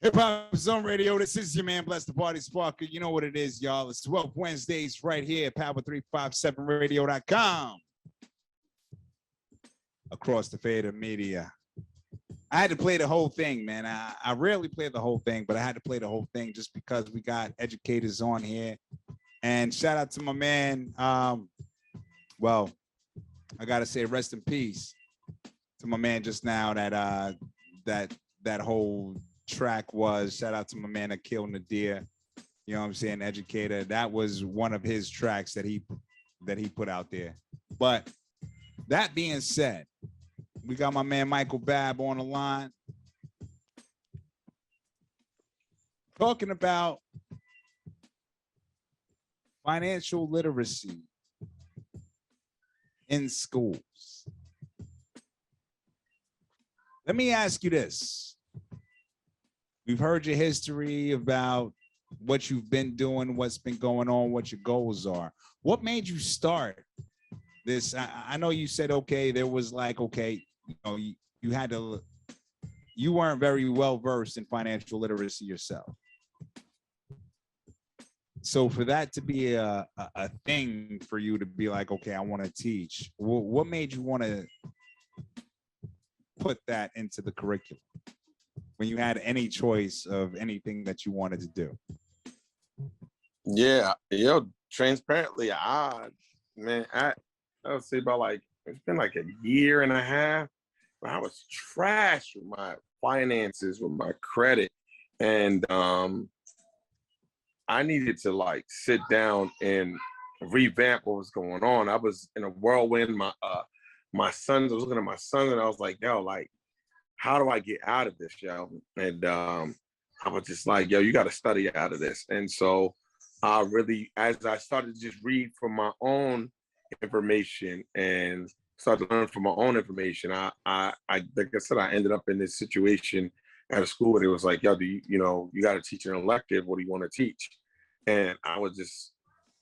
Hip Hop Zone Radio. This is your man, Bless the Party Sparker. You know what it is, y'all. It's 12 Wednesdays right here at Power357Radio.com. Across the fader media. I had to play the whole thing, man. I rarely play the whole thing, but I had to play the whole thing just because we got educators on here. And shout out to my man. Well, I gotta say rest in peace to my man just now that that whole track was. Shout out to my man Akil Nadir. You know what I'm saying? Educator. That was one of his tracks that he put out there. But that being said, we got my man Michael Babb on the line talking about financial literacy in schools. Let me ask you this. We've heard your history about what you've been doing, what's been going on, what your goals are. What made you start this? I know you said, okay, there was like, okay, you know, you had to, you weren't very well versed in financial literacy yourself. So for that to be a thing for you to be like, okay, I want to teach, what made you want to put that into the curriculum when you had any choice of anything that you wanted to do? Yeah, transparently, I would say about like, it's been like a year and a half. I was trash with my finances, with my credit. And I needed to like sit down and revamp what was going on. I was in a whirlwind. My sons, I was looking at my sons and I was like, yo, like, how do I get out of this, yo? And I was just like, yo, you got to study out of this. And so I really, as I started to just read from my own information and started to learn from my own information, I like I said, I ended up in this situation at a school where it was like, yo, you got to teach an elective. What do you want to teach? And I was just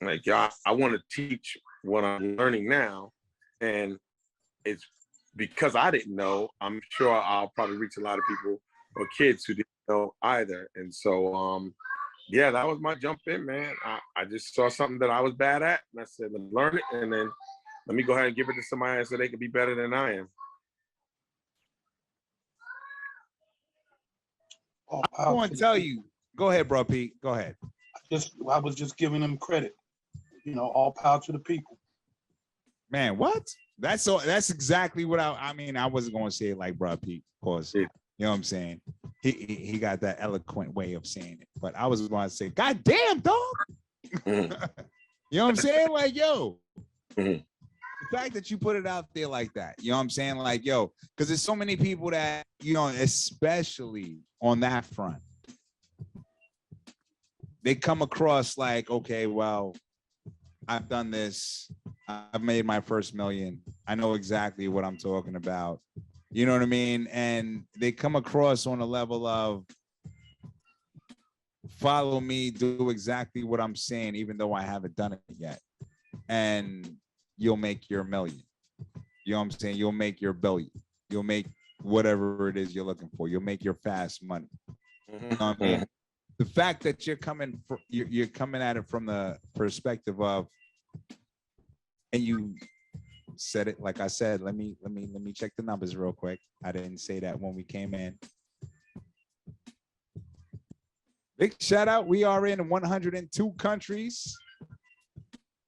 like, yo, I want to teach what I'm learning now. And it's because I didn't know, I'm sure I'll probably reach a lot of people or kids who didn't know either. And so, yeah, that was my jump in, man. I just saw something that I was bad at, and I said, let me learn it, and then let me go ahead and give it to somebody so they can be better than I am. I want to tell you. Go ahead, bro, Pete. Go ahead. I was just giving them credit. You know, all power to the people. Man, what? That's exactly what I mean. I wasn't going to say it like bro, Pete, because you know what I'm saying. He got that eloquent way of saying it, but I was going to say, God damn, dog. Mm-hmm. You know what I'm saying? Like, yo, mm-hmm. The fact that you put it out there like that, you know what I'm saying? Like, yo, because there's so many people that, you know, especially on that front, they come across like, okay, well, I've done this. I've made my first million. I know exactly what I'm talking about. You know what I mean? And they come across on a level of follow me, do exactly what I'm saying, even though I haven't done it yet. And you'll make your million. You know what I'm saying? You'll make your billion. You'll make whatever it is you're looking for. You'll make your fast money. Mm-hmm. You know what I mean? The fact that you're coming at it from the perspective of, and you said it like I said. Let me check the numbers real quick. I didn't say that when we came in. Big shout out. We are in 102 countries.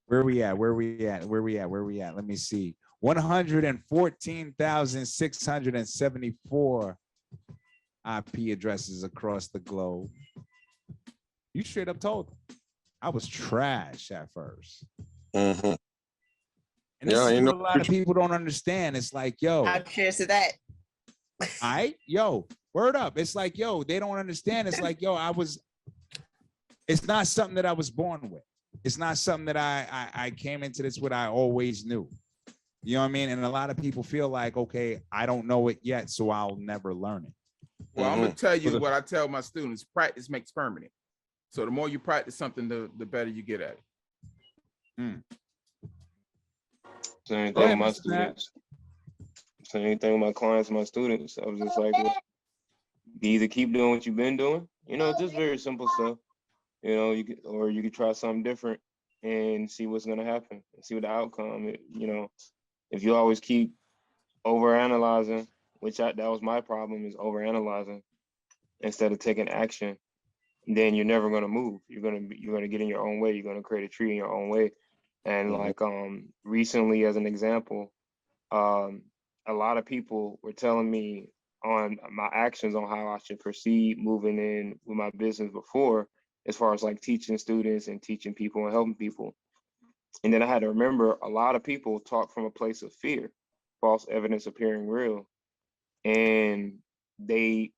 Where we at? Let me see. 114,674 IP addresses across the globe. You straight up told them I was trash at first. Mm-hmm. And this is what a lot of people don't understand. It's like, yo, I'm cheers to that. All right, yo, word up. It's like, yo, they don't understand. It's like, yo, it's not something that I was born with. It's not something that I came into this with. I always knew. You know what I mean? And a lot of people feel like, okay, I don't know it yet, so I'll never learn it. Well, I'm gonna tell you what I tell my students: practice makes permanent. So the more you practice something, the better you get at it. Same thing with my students. Same thing with my clients, my students. I was just like, can either keep doing what you've been doing, just very simple stuff. You could try something different and see what's gonna happen, and see what the outcome. If you always keep overanalyzing, that was my problem, is overanalyzing instead of taking action, then you're never gonna move. You're gonna get in your own way. You're gonna create a tree in your own way. And like recently, as an example, a lot of people were telling me on my actions on how I should proceed moving in with my business before, as far as like teaching students and teaching people and helping people. And then I had to remember, a lot of people talk from a place of fear, false evidence appearing real. And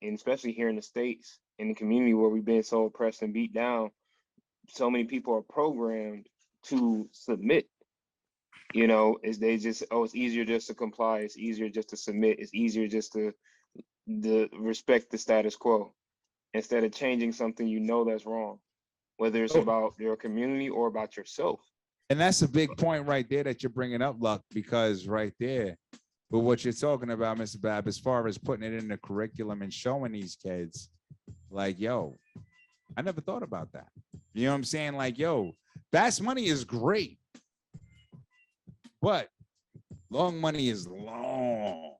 especially here in the States, in the community where we've been so oppressed and beat down, so many people are programmed to submit. It's easier just to comply, it's easier just to submit, it's easier just to respect the status quo, instead of changing something that's wrong, whether it's about your community or about yourself. And that's a big point right there that you're bringing up, Luck, because right there, but what you're talking about, Mr. Bab, as far as putting it in the curriculum and showing these kids, like, yo, I never thought about that. You know what I'm saying? Like, yo, fast money is great, but long money is long.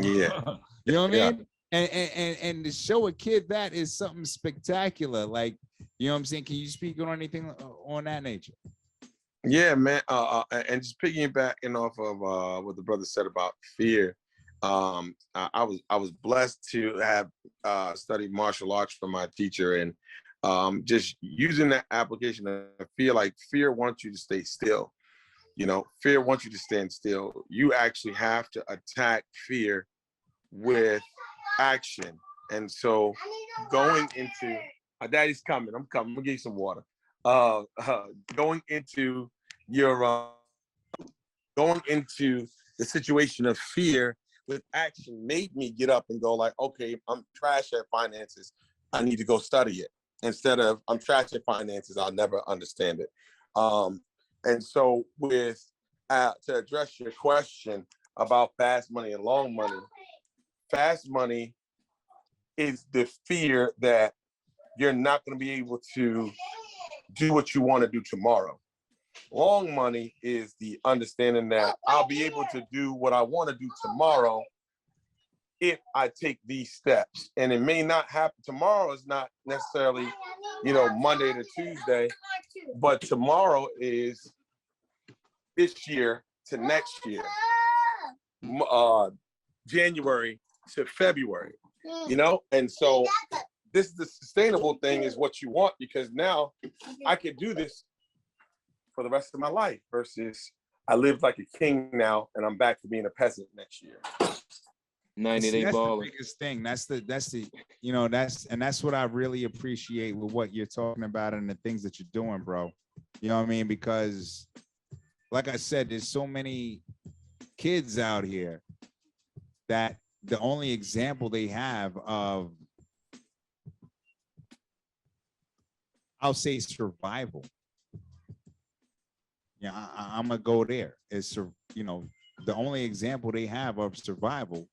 Yeah. You know what I Yeah. mean? And to show a kid that is something spectacular. Like, you know what I'm saying? Can you speak on anything on that nature? Yeah, man. And just piggybacking off of what the brother said about fear. I was blessed to have studied martial arts from my teacher, and just using that application of fear. Like, fear wants you to stay still. Fear wants you to stand still. You actually have to attack fear with action. And so, going into my daddy's coming. I'm coming. I'm gonna get you some water. Going into the situation of fear with action made me get up and go like, okay, I'm trash at finances. I need to go study it, instead of I'm trash at finances. I'll never understand it. And so to address your question about fast money and long money, fast money is the fear that you're not going to be able to do what you want to do tomorrow. Long money is the understanding that I'll be able to do what I want to do tomorrow if I take these steps. And it may not happen. Tomorrow is not necessarily, Monday to Tuesday, but tomorrow is this year to next year, January to February, And so this is the sustainable thing, is what you want, because now I can do this for the rest of my life, versus I live like a king now and I'm back to being a peasant next year. 90-day That's baller. the biggest thing. That's what I really appreciate with what you're talking about and the things that you're doing, bro. You know what I mean? Because like I said, there's so many kids out here that the only example they have of, I'll say, survival. Yeah, I'm gonna go there. It's, the only example they have of survival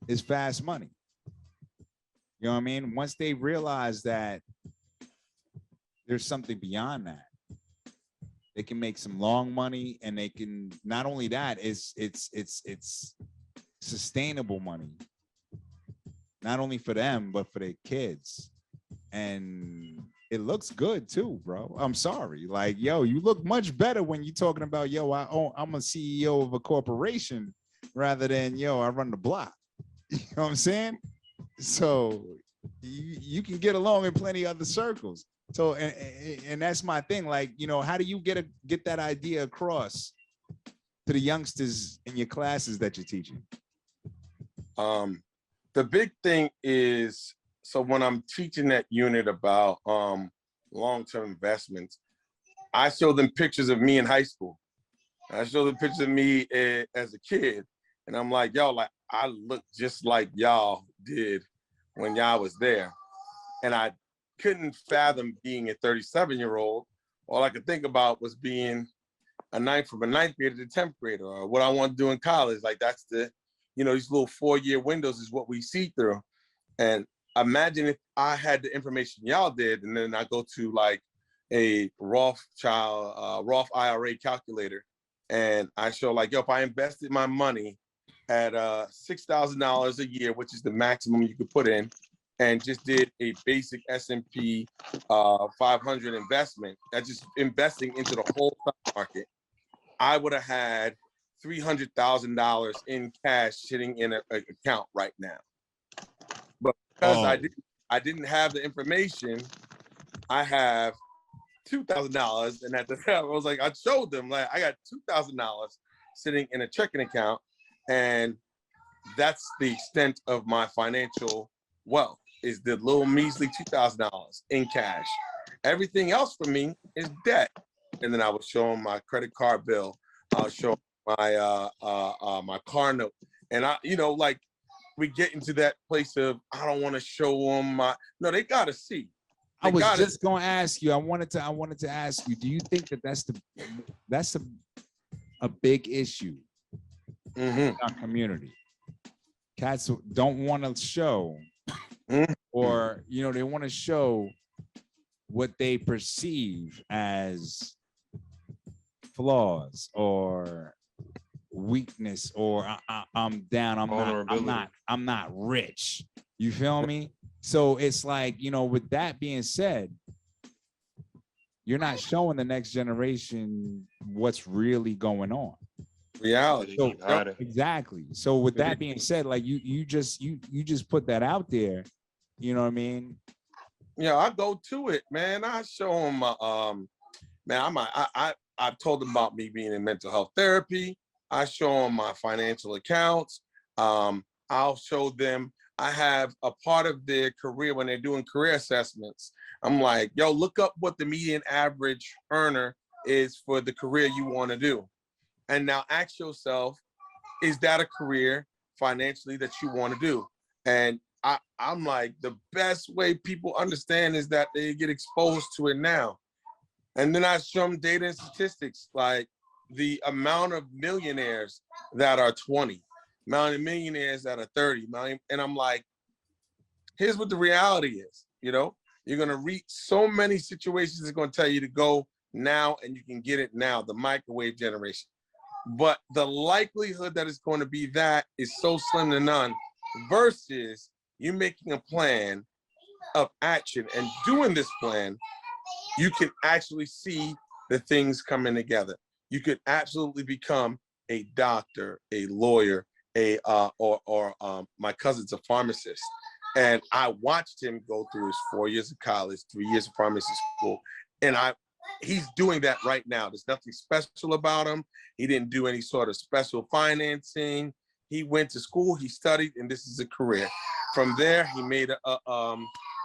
is fast money. You know what I mean? Once they realize that there's something beyond that, they can make some long money, and they can, not only that, it's sustainable money, not only for them but for their kids. And it looks good too, bro. I'm sorry. Like, yo, you look much better when you're talking about, yo, I'm a CEO of a corporation, rather than, yo, I run the block. You know what I'm saying? So you can get along in plenty other circles. So, and that's my thing. Like, how do you get that idea across to the youngsters in your classes that you're teaching? The big thing is, so when I'm teaching that unit about long-term investments, I show them pictures of me in high school. I show them pictures of me as a kid. And I'm like, y'all, like, I look just like y'all did when y'all was there. And I couldn't fathom being a 37-year-old. All I could think about was being from a ninth grader to 10th grader, or what I want to do in college. Like, that's these little 4-year windows is what we see through. And imagine if I had the information y'all did, and then I go to like a Roth IRA calculator, and I show like, yo, if I invested my money at $6,000 a year, which is the maximum you could put in, and just did a basic S&P 500 investment, that's just investing into the whole stock market, I would have had $300,000 in cash sitting in an account right now. But because I didn't have the information, I have $2,000, and at the time I was like, I showed them like I got $2,000 sitting in a checking account, and that's the extent of my financial wealth, is the little measly $2,000 in cash. Everything else for me is debt. And then I was showing my credit card bill. I was showing my my car note, and I, you know, like we get into that place of I don't want to show them my. No, they gotta see. I was just going to ask you. I wanted to ask you. Do you think that that's a big issue in our community? Cats don't want to show, or you know, they want to show what they perceive as flaws or weakness, or I'm down. I'm not rich. You feel me? So it's like, you know, with that being said, you're not showing the next generation what's really going on. Reality. So, exactly. So with that being said, like you just put that out there, you know what I mean? Yeah, I go to it, man. I show them man, I've told them about me being in mental health therapy. I show them my financial accounts. I'll show them I have a part of their career when they're doing career assessments. I'm like, yo, look up what the median average earner is for the career you want to do. And now ask yourself, is that a career financially that you want to do? And I'm like, the best way people understand is that they get exposed to it now. And then I show them data and statistics, like the amount of millionaires that are 20, amount of millionaires that are 30 million. And I'm like, here's what the reality is. You know, you're going to reach so many situations that's going to tell you to go now, and you can get it now, the microwave generation. But the likelihood that it's going to be that is so slim to none, versus you making a plan of action and doing this plan. You can actually see the things coming together. You could absolutely become a doctor, a lawyer, my cousin's a pharmacist, and I watched him go through his 4 years of college, 3 years of pharmacy school, and he's doing that right now. There's nothing special about him. He didn't do any sort of special financing. He went to school, he studied, and this is a career. From there, he made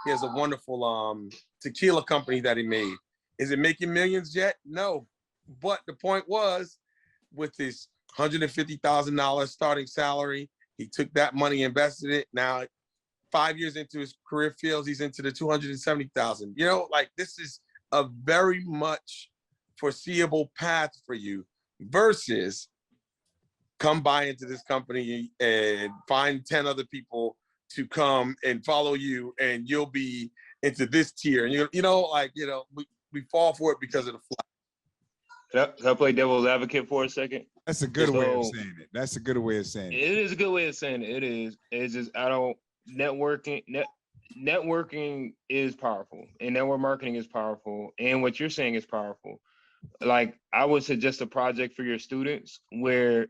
he has a wonderful tequila company that he made. Is it making millions yet? No. But the point was, with his $150,000 starting salary, he took that money, invested it. Now, 5 years into his career fields, he's into the 270,000. You know, like, this is a very much foreseeable path for you, versus come buy into this company and find 10 other people to come and follow you, and you'll be into this tier. And you know, like, you know, we fall for it because of the fly. Can I play devil's advocate for a second? That's a good way of saying it. That's a good way of saying it. It is a good way of saying it. It is. It's just networking is powerful, and network marketing is powerful, and what you're saying is powerful. Like, I would suggest a project for your students where,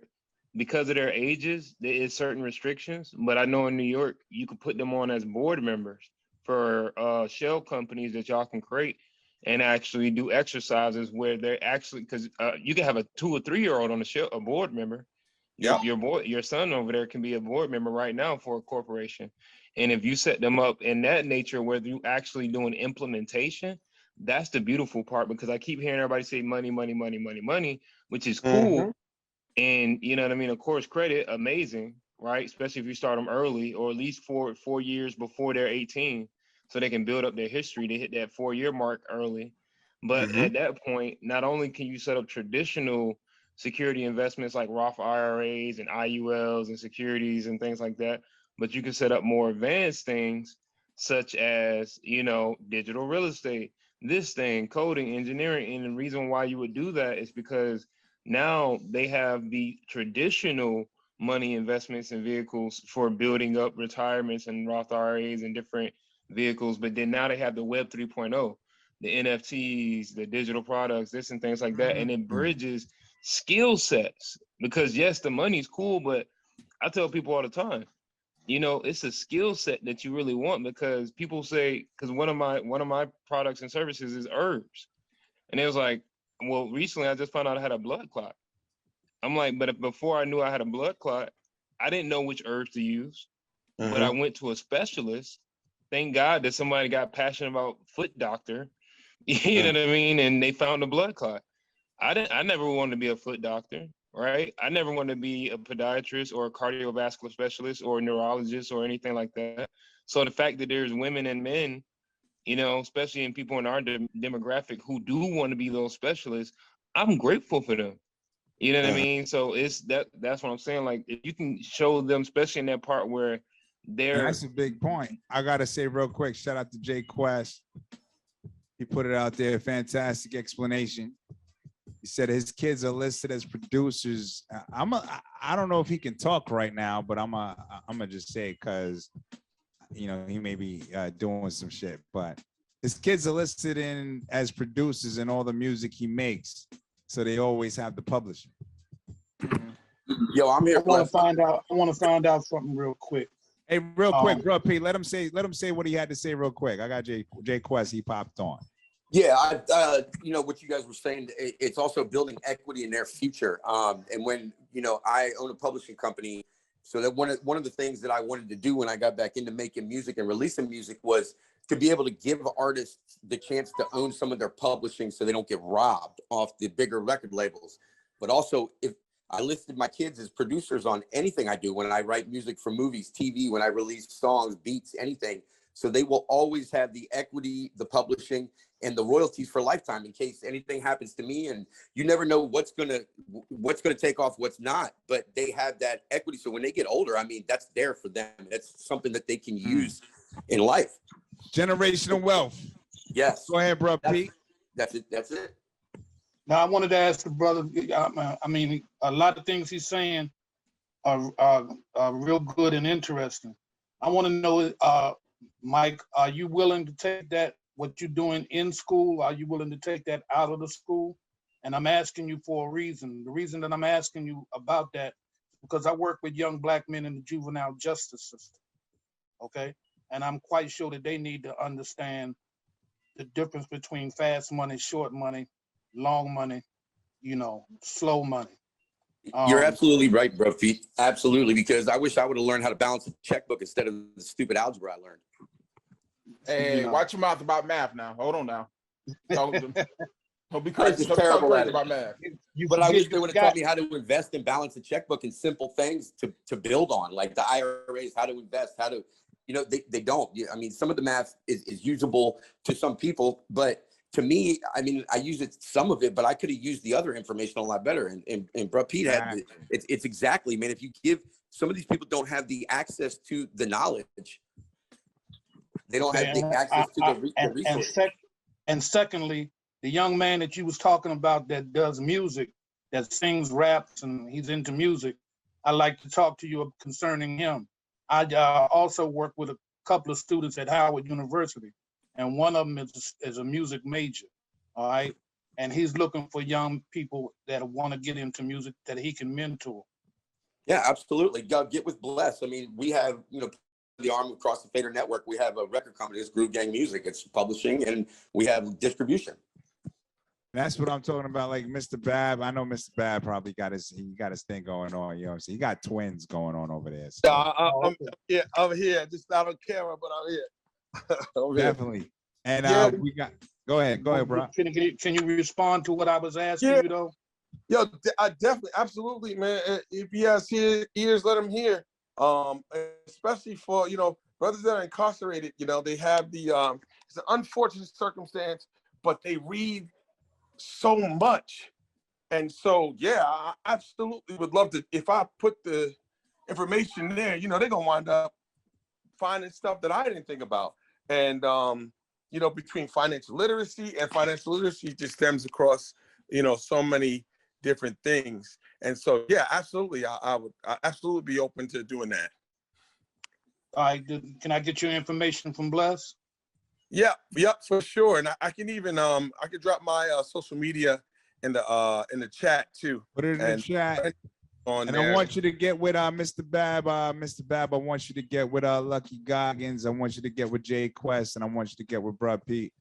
because of their ages, there is certain restrictions, but I know in New York, you could put them on as board members for shell companies that y'all can create, and actually do exercises where they're actually, because you can have a 2 or 3 year old on a board member. Your son over there can be a board member right now for a corporation. And if you set them up in that nature where you actually doing implementation, that's the beautiful part, because I keep hearing everybody say money, money, money, money, money, which is cool. Mm-hmm. And you know what I mean? Of course, credit, amazing, right? Especially if you start them early, or at least 4 years before they're 18, so they can build up their history to hit that 4-year mark early. But at that point, not only can you set up traditional security investments like Roth IRAs and IULs and securities and things like that, but you can set up more advanced things, such as, you know, digital real estate, this thing, coding, engineering. And the reason why you would do that is because now they have the traditional money investments and vehicles for building up retirements and Roth IRAs and different vehicles. But then now they have the Web 3.0, the NFTs, the digital products, this and things like that. And it bridges skill sets, because yes, the money's cool, but I tell people all the time, you know, it's a skill set that you really want, because people say, because one of my products and services is herbs. And it was like, well, recently I just found out I had a blood clot. I'm like, but before I knew I had a blood clot, I didn't know which herbs to use. But I went to a specialist. Thank God that somebody got passionate about foot doctor. You know what I mean? And they found the blood clot. I never wanted to be a foot doctor, right? I never wanted to be a podiatrist or a cardiovascular specialist or a neurologist or anything like that. So the fact that there's women and men, you know, especially in people in our demographic who do want to be those specialists, I'm grateful for them. You know what I mean? So that's what I'm saying. Like, if you can show them, especially in that part where they're— That's a big point. I gotta say real quick, shout out to Jay Quest. He put it out there, fantastic explanation. He said his kids are listed as producers. I don't know if he can talk right now, but I'm gonna just say, because you know he may be doing some shit, but his kids are listed in as producers in all the music he makes, so they always have the publishing. Yo, I'm here. I want to find out something real quick. Hey, real quick, bro, Pete, let him say what he had to say real quick. I got Jay Quest. He popped on. Yeah, you know, what you guys were saying, it's also building equity in their future. And when, you know, I own a publishing company, so that one of the things that I wanted to do when I got back into making music and releasing music was to be able to give artists the chance to own some of their publishing so they don't get robbed off the bigger record labels. But also, if I listed my kids as producers on anything I do, when I write music for movies, TV, when I release songs, beats, anything, so they will always have the equity, the publishing, and the royalties for lifetime in case anything happens to me. And you never know what's gonna take off, what's not. But they have that equity, so when they get older, I mean, that's there for them. That's something that they can use in life. Generational wealth. Yes. Go ahead, bro, Pete. That's it. That's it. Now, I wanted to ask the brother, I mean, a lot of things he's saying are real good and interesting. I want to know, Mike, are you willing to take that, what you're doing in school, are you willing to take that out of the school? And I'm asking you for a reason. The reason that I'm asking you about that, because I work with young Black men in the juvenile justice system, okay? And I'm quite sure that they need to understand the difference between fast money, short money, long money, you know, slow money. You're absolutely right, bro, Pete. Absolutely, because I wish I would have learned how to balance a checkbook instead of the stupid algebra I learned. Hey, watch your mouth about math now. Hold on now. Don't be crazy. Just terrible at it. About math. But I wish they would have taught me how to invest and balance a checkbook in simple things to build on, like the IRAs, how to invest, how to, you know, they don't. I mean, some of the math is usable to some people, but to me, I mean, I use it, some of it, but I could have used the other information a lot better. And bro, Pete had it's exactly, man. If you give, some of these people don't have the access to the knowledge. They don't have the access to the resources. And secondly, the young man that you was talking about that does music, that sings, raps, and he's into music, I'd like to talk to you concerning him. I also work with a couple of students at Howard University, and one of them is a music major, all right? And he's looking for young people that want to get into music that he can mentor. Yeah, absolutely. Get with Bless. I mean, we have, you know, the arm across the Fader Network. We have a record company, it's Groove Gang Music. It's publishing, and we have distribution. That's what I'm talking about. Like Mr. Bab, I know Mr. Bab probably got his thing going on. You know what I'm saying? He got twins going on over there. So. Yeah, I'm here. Just not on camera, but I'm here. Definitely. And we got. Go ahead, bro. Can you respond to what I was asking you though? Yo, I definitely, absolutely, man. If he has ears, let him hear. Especially for, you know, brothers that are incarcerated. You know, they have the it's an unfortunate circumstance, but they read so much. And so, yeah, I absolutely would love to, if I put the information there, you know, they're gonna wind up finding stuff that I didn't think about. And you know, between financial literacy and financial literacy just stems across, you know, so many different things. And so, yeah, absolutely. I would absolutely be open to doing that. All right, can I get your information from Bless? Yeah, yep, for sure. And I can even I could drop my social media in the chat too. Put it in the chat. On And there. I want you to get with Mr. Bab. Mr. Bab, I want you to get with Lucky Goggins. I want you to get with Jay Quest, and I want you to get with Brad Pete,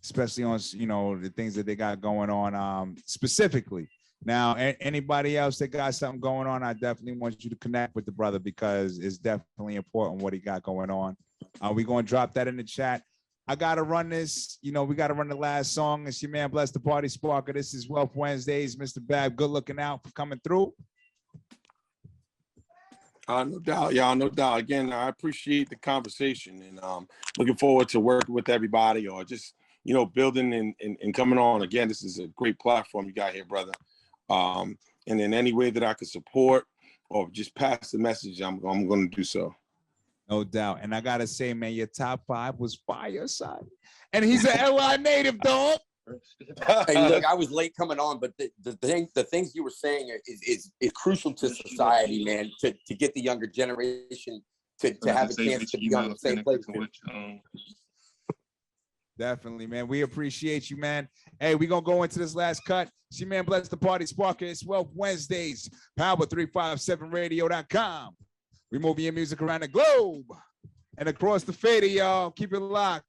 especially on, you know, the things that they got going on specifically. Now, anybody else that got something going on, I definitely want you to connect with the brother because it's definitely important what he got going on. We're going to drop that in the chat. I got to run this. You know, we got to run the last song. It's your man, Bless the Party Sparker. This is Wealth Wednesdays. Mr. Bab, good looking out for coming through. No doubt, y'all, no doubt. Again, I appreciate the conversation and looking forward to working with everybody or just, you know, building and coming on. Again, this is a great platform you got here, brother. And in any way that I could support or just pass the message, I'm going to do so. No doubt. And I got to say, man, your top 5 was fire, son. And he's an LI native, dog. Hey, look, I was late coming on, but the things you were saying is crucial to society, man, to get the younger generation to have a chance to be on the same place. Definitely, man. We appreciate you, man. Hey, we're going to go into this last cut. See, man, Bless the Party Sparker. It's Wealth Wednesdays. Power357radio.com. We moving your music around the globe and across the fader, y'all. Keep it locked.